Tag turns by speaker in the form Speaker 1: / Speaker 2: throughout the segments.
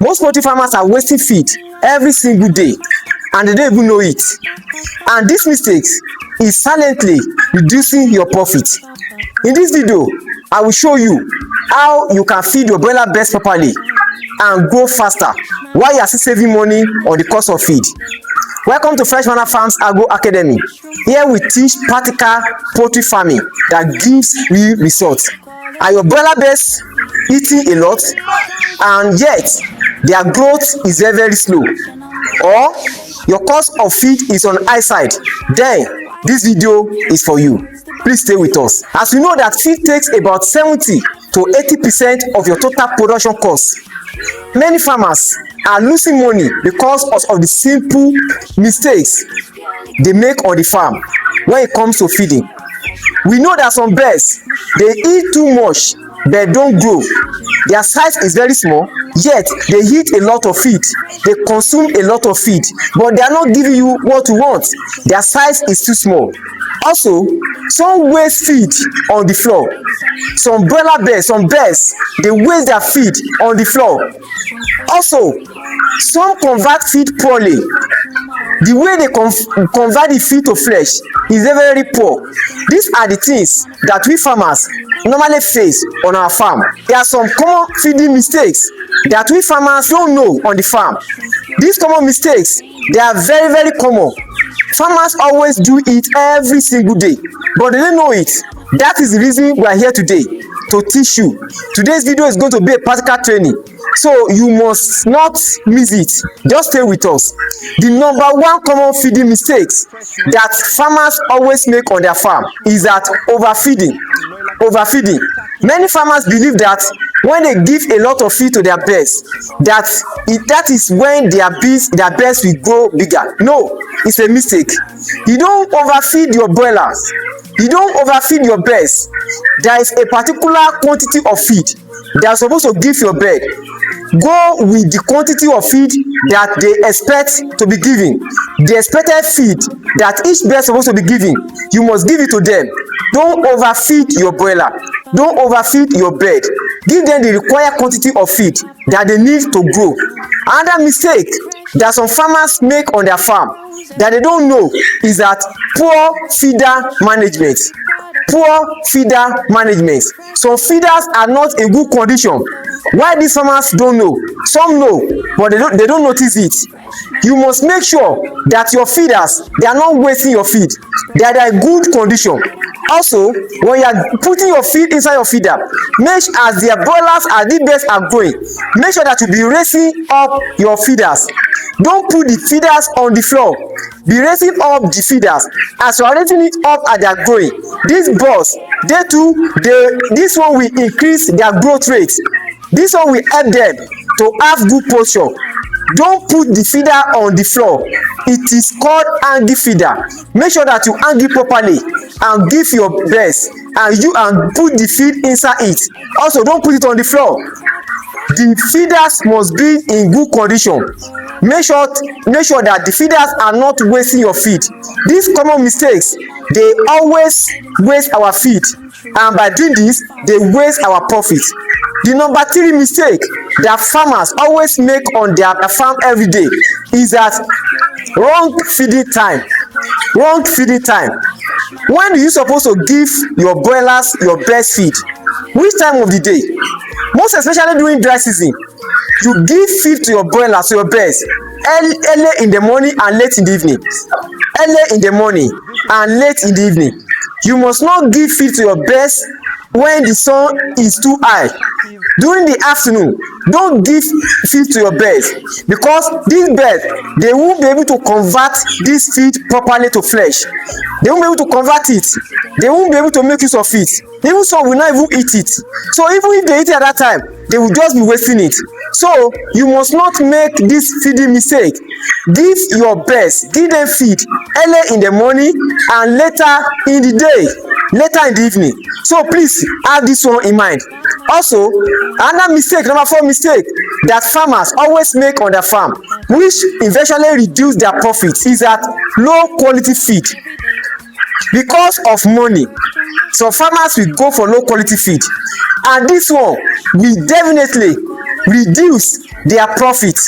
Speaker 1: Most poultry farmers are wasting feed every single day and they don't even know it. And these mistakes is silently reducing your profit. In this video, I will show you how you can feed your broiler birds properly and grow faster while you are still saving money on the cost of feed. Welcome to Manna Farms Agro Academy. Here we teach practical poultry farming that gives real results. Are your broiler birds eating a lot and yet their growth is very slow? Or your cost of feed is on high side? Then this video is for you. Please stay with us. As we know that feed takes about 70 to 80% of your total production cost. Many farmers are losing money because of the simple mistakes they make on the farm when it comes to feeding. We know that some birds, they eat too much but don't grow. Their size is very small, yet they eat a lot of feed. They consume a lot of feed, but they are not giving you what you want. Their size is too small. Also, some waste feed on the floor. Some broiler birds, some birds, they waste their feed on the floor. Also, some convert feed poorly. The way they convert the feed to flesh is very poor. These are the things that we farmers normally face on our farm. There are some common feeding mistakes that we farmers don't know on the farm. These common mistakes, they are very common. Farmers always do it every single day, but they don't know it. That is the reason we are here today, to teach you. Today's video is going to be a practical training, so you must not miss it. Just stay with us. The number one common feeding mistakes that farmers always make on their farm is that overfeeding. Many farmers believe that when they give a lot of feed to their birds, that is when their birds will grow bigger. No, it's a mistake. You don't overfeed your broilers. You don't overfeed your birds. There is a particular quantity of feed they are supposed to give your bird. Go with the quantity of feed that they expect to be given. The expected feed that each bird is supposed to be given, you must give it to them. Don't overfeed your broiler. Don't overfeed your bird. Give them the required quantity of feed that they need to grow. Another mistake that some farmers make on their farm that they don't know is that poor feeder management. Some feeders are not in good condition. Why these farmers don't know? Some know, but they don't notice it. You must make sure that your feeders, they are not wasting your feed. They are in good condition. Also, when you are putting your feed inside your feeder, make sure as their broilers as the birds are growing, make sure that you be raising up your feeders. Don't put the feeders on the floor. Be raising up the feeders. As you are raising it up as they are growing, these birds, this one will increase their growth rate. This one will help them to have good posture. Don't put the feeder on the floor. It is called hanging feeder. Make sure that you hang it properly and give your birds and put the feed inside it. Also, don't put it on the floor. The feeders must be in good condition. Make sure that the feeders are not wasting your feed. These common mistakes, they always waste our feed, and by doing this, they waste our profit. The number 3 mistake that farmers always make on their farm every day is that wrong feeding time. When are you supposed to give your broilers your best feed? Which time of the day? Most especially during dry season, you give feed to your broilers, to your birds, early in the morning and late in the evening. You must not give feed to your birds when the sun is too high. During the afternoon, don't give feed to your birds, because these birds, they won't be able to convert this feed properly to flesh. They won't be able to convert it. They won't be able to make use of it. Even some will not even eat it. So even if they eat it at that time, they will just be wasting it. So you must not make this feeding mistake. Give your birds, give them feed early in the morning and later in the evening. So please have this one in mind. Also, another mistake, number 4 mistake that farmers always make on their farm, which eventually reduce their profits, is that low quality feed. Because of money, some farmers will go for low quality feed, and this one will definitely reduce their profit.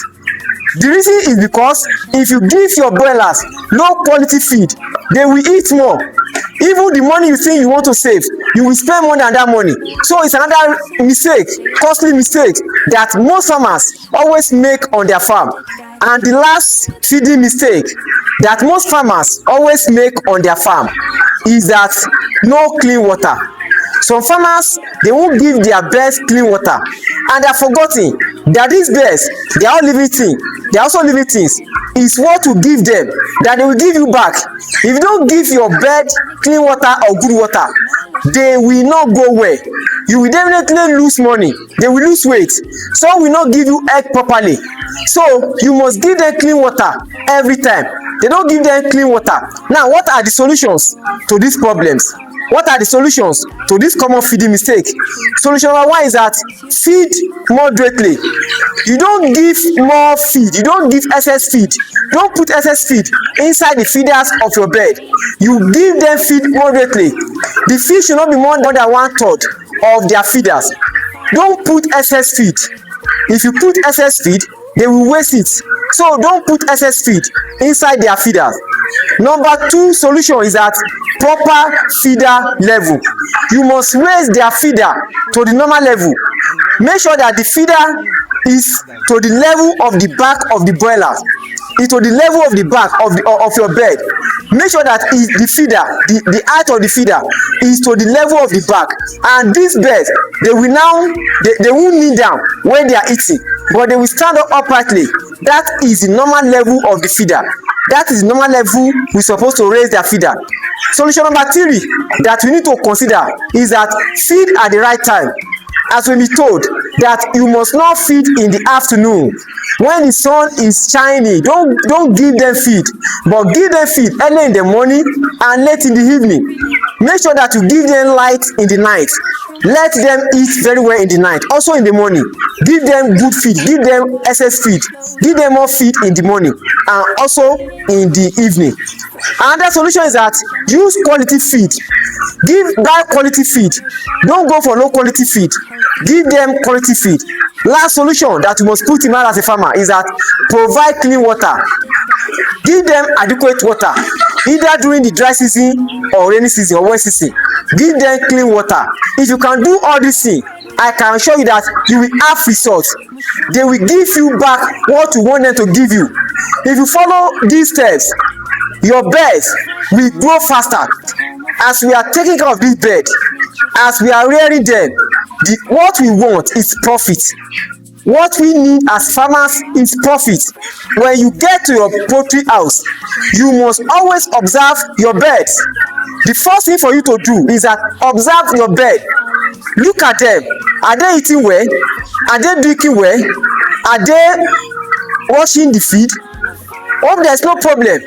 Speaker 1: The reason is because if you give your broilers low quality feed, they will eat more. Even the money you think you want to save, you will spend more than that money. So it's another mistake, costly mistake that most farmers always make on their farm. And the last feeding mistake that most farmers always make on their farm is that no clean water. Some farmers, they won't give their birds clean water, and they are forgetting that these birds, they are all living things. They are also living things. Is what you give them that they will give you back. If you don't give your bird clean water or good water, they will not go well. You will definitely lose money. They will lose weight. Some will not give you egg properly. So you must give them clean water every time. They don't give them clean water. Now, what are the solutions to these problems? What are the solutions to this common feeding mistake? Solution number one is that feed moderately. You don't give more feed. You don't give excess feed. Don't put excess feed inside the feeders of your bird. You give them feed moderately. The feed should not be more than 1/3 of their feeders. Don't put excess feed. If you put excess feed, they will waste it. So don't put excess feed inside their feeders. Number two solution is that proper feeder level. You must raise their feeder to the normal level. Make sure that the feeder is to the level of the back of the broiler. Is to the level of the back of your bird. Make sure that the feeder, the height of the feeder is to the level of the back. And these birds, they will now they won't kneel down when they are eating, but they will stand up uprightly. That is the normal level of the feeder. That is the normal level we're supposed to raise their feeder. Solution number three that we need to consider is that feed at the right time. As we be told that you must not feed in the afternoon when the sun is shining. Don't give them feed, but give them feed early in the morning and late in the evening. Make sure that you give them light in the night. Let them eat very well in the night. Also in the morning, give them good feed. Give them excess feed. Give them more feed in the morning and also in the evening. Another solution is that use quality feed. Buy quality feed. Don't go for low quality feed. Give them quality feed. Last solution that you must put in mind as a farmer is that provide clean water. Give them adequate water, either during the dry season or rainy season or wet season. Give them clean water. If you can do all these things, I can assure you that you will have results. They will give you back what you want them to give you. If you follow these steps, your birds will grow faster. As we are taking care of this bird, as we are rearing them, what we want is profit. What we need as farmers is profit. When you get to your poultry house, you must always observe your birds. The first thing for you to do is that observe your bird. Look at them. Are they eating well? Are they drinking well? Are they washing the feed? Hope there's no problem.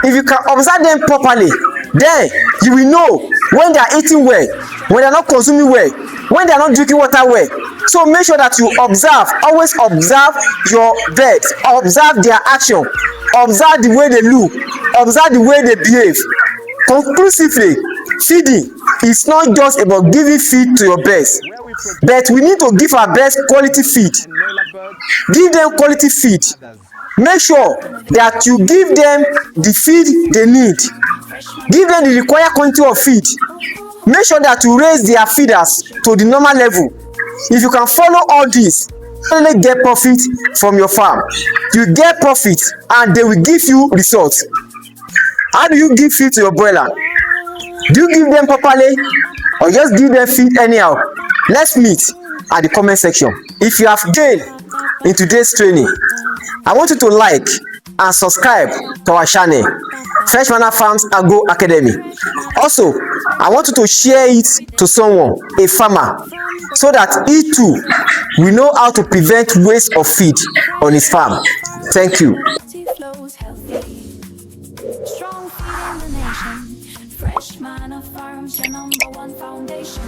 Speaker 1: If you can observe them properly, then you will know when they are eating well, when they are not consuming well, when they are not drinking water well. So make sure that you observe, always observe your birds, observe their action, observe the way they look, observe the way they behave. Conclusively, feeding is not just about giving feed to your birds, but we need to give our birds quality feed. Give them quality feed. Make sure that you give them the feed they need. Give them the required quantity of feed. Make sure that you raise their feeders to the normal level. If you can follow all this, you only get profit from your farm. You get profit and they will give you results. How do you give feed to your broiler? Do you give them properly or just give them feed anyhow? Let's meet at the comment section. If you have gained in today's training, I want you to like and subscribe to our channel, Fresh Manna Farms Agro Academy. Also, I want you to share it to someone, a farmer, so that he too will know how to prevent waste of feed on his farm. Thank you. Fresh Manna Farms, your #1 foundation.